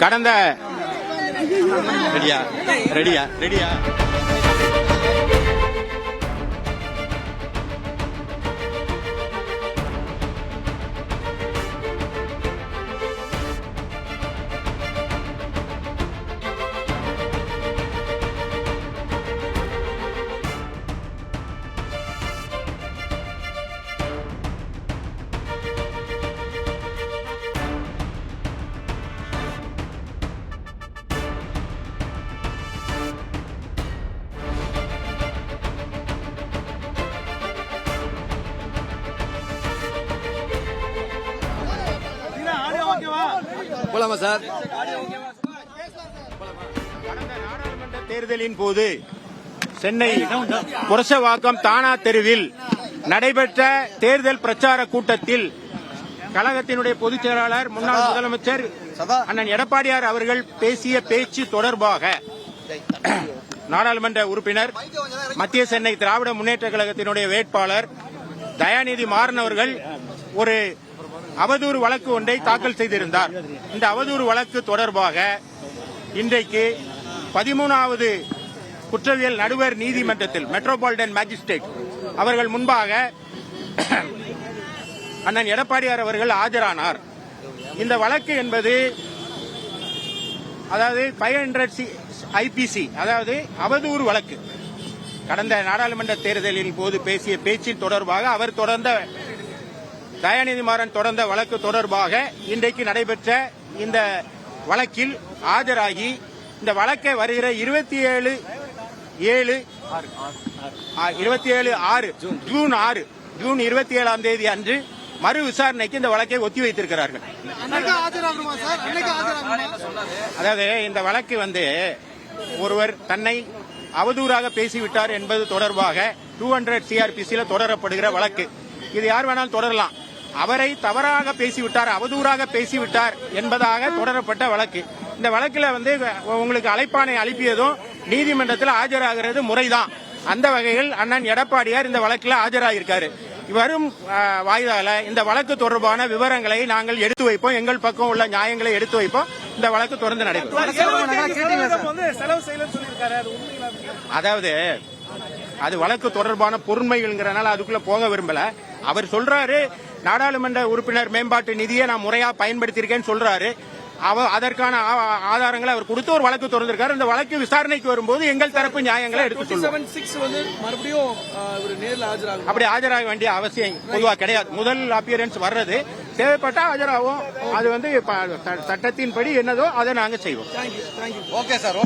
கடந்த ரெடியா ரெடியா ரெடியா போலாமா சார்? கடந்த நாடாளுமன்ற தேர்தலின் போது சென்னை புரசவாக்கம் தானா தெருவில் நடைபெற்ற தேர்தல் பிரச்சார கூட்டத்தில் கழகத்தினுடைய பொதுச் செயலாளர் முன்னாள் முதலமைச்சர் அண்ணன் எடப்பாடியார் அவர்கள் பேசிய பேச்சு தொடர்பாக நாடாளுமன்ற உறுப்பினர் மத்திய சென்னை திராவிட முன்னேற்ற கழகத்தினுடைய வேட்பாளர் தயாநிதி மாறன் அவர்கள் ஒரு அவதூறு வழக்கு ஒன்றை தாக்கல் செய்திருந்தார். இந்த அவதூறு வழக்கு தொடர்பாக இன்றைக்கு 13வது குற்றவியல் நடுவர் நீதிமன்றத்தில் மெட்ரோபாலிட்டன் மேஜிஸ்ட்ரேட் அவர்கள் முன்பாக அண்ணன் எடப்பாடியார் அவர்கள் ஆஜரானார். இந்த வழக்கு என்பது அதாவது 500 IPC அதாவது அவதூறு வழக்கு. கடந்த நாடாளுமன்ற தேர்தலின் போது பேசிய பேச்சின் தொடர்பாக அவர் தொடர்ந்த தயாநிதி மாறன் தொடர்ந்த வழக்கு தொடர்பாக இன்றைக்கு நடைபெற்ற இந்த வழக்கில் ஆஜராகி இந்த வழக்கை வருகிற 27 தேதி அன்று மறு விசாரணைக்கு இந்த வழக்கை ஒத்தி வைத்திருக்கிறார்கள். அதாவது இந்த வழக்கு ஒருவர் தன்னை அவதூறாக பேசிவிட்டார் என்பது தொடர்பாக 200 CRPC தொடரப்படுகிற வழக்கு. இது யார் வேணாலும் தொடரலாம். அவரை தவறாக பேசிவிட்டார், அவதூறாக பேசிவிட்டார் என்பதாக தொடரப்பட்ட வழக்கு. இந்த வழக்கில் உங்களுக்கு அழைப்பானை அனுப்பியதும் நீதிமன்றத்தில் ஆஜராகிறது முறைதான். அந்த வகையில் அண்ணன் எடப்பாடியார் இந்த வழக்கில் ஆஜராகியிருக்காரு. வரும் வாய்தால இந்த வழக்கு தொடர்பான விவரங்களை நாங்கள் எடுத்து வைப்போம். எங்கள் பக்கம் உள்ள நியாயங்களை எடுத்து வைப்போம். இந்த வழக்கு தொடர்ந்து நடைபெறும். அதாவது அது வழக்கு தொடர்பான பொறுமைகள்ங்கிறனால அதுக்குள்ள போக விரும்பல. அவர் சொல்றாரு நாடாளுமன்ற உறுப்பினர் மேம்பாட்டு நிதியை நான் முறையா பயன்படுத்தியிருக்கேன்னு சொல்றாரு. அதற்கான ஆதாரங்களை அவர் கொடுத்து ஒரு வழக்கு தொடர்ந்திருக்காரு. இந்த வழக்கு விசாரணைக்கு வரும்போது எங்கள் தரப்பு நியாயங்களை எடுத்து சொல்லுவோம். அப்படி ஆஜராக வேண்டிய அவசியம் பொதுவாக கிடையாது. முதல் அப்பியரன்ஸ் வர்றது தேவைப்பட்டா ஆஜராகும். அது சட்டத்தின்படி என்னதோ அதை நாங்க செய்வோம். Okay sir.